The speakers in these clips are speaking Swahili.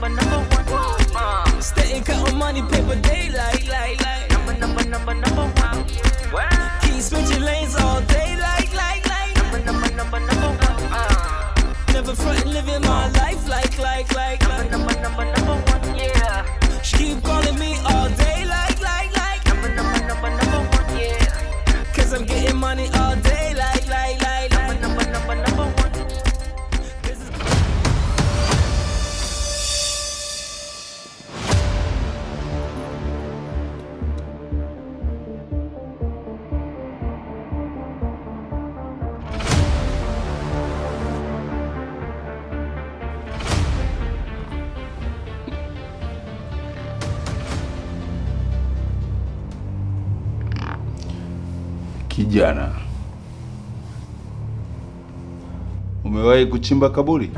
one. Staying counting money, paper daylight, number one. Keep switching lanes all day, like number one. Never front living my life like number one. Yeah. She keep calling me all day, like number one. Yeah. 'Cause I'm getting money all day, like number one. Kijana, umewahi kuchimba kaburi?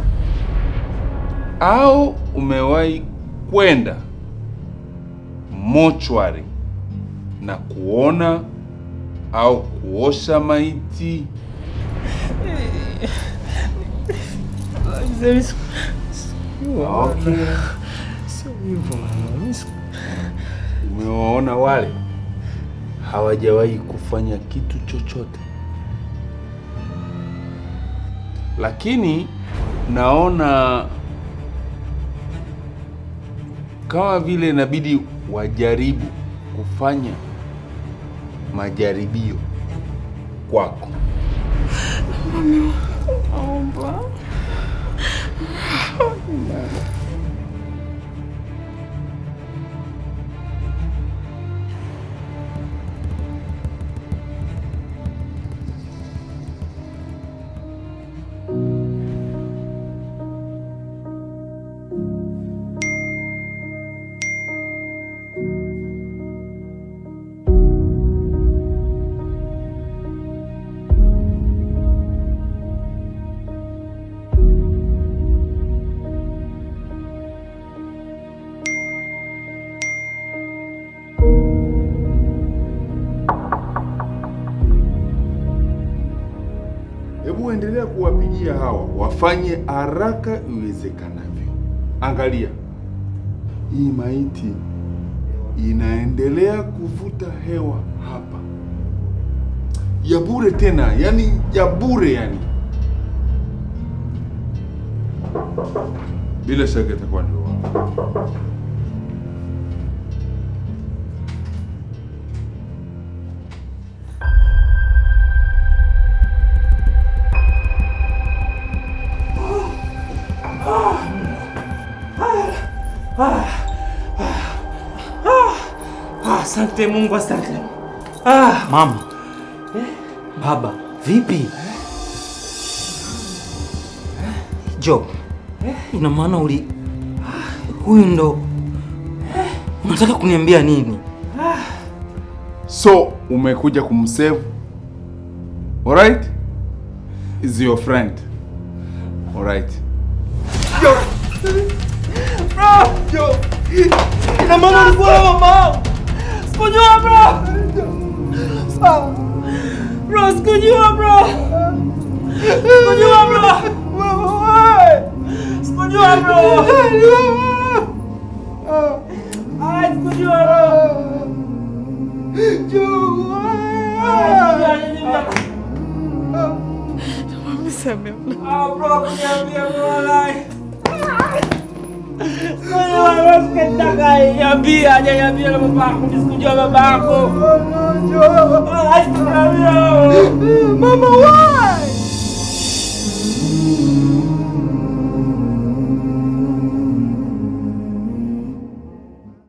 Au umewahi kwenda mochwari na kuona au kuosha maiti? Okay. Umewaona wale hawajawahi kufanya kitu chochote, lakini naona kama vile inabidi wajaribu kufanya majaribio kwako. Naomba. Hebu endelea kuwapigia hawa wafanye haraka iwezekanavyo. Angalia, hii maiti inaendelea kuvuta hewa hapa ya bure tena, yani ya bure yani. Bila shaka itakuwa ndio wao. Asante Mungu, asante. Mama. Baba, vipi? Jo. Ina maana huyu ndo unataka kuniambia nini? So, umekuja kumsave. Alright? Is your friend. Alright. Yo. Bro, yo. Ina maana ulikuwa mama. Sikujua bro. Bro, sikujua bro. Sikujua bro. Sikujua bro. Ai, sikujua bro. Samuel. Bro, kuniambia bro lai. Hajaniambia na babako, nisikujua babako. Mama,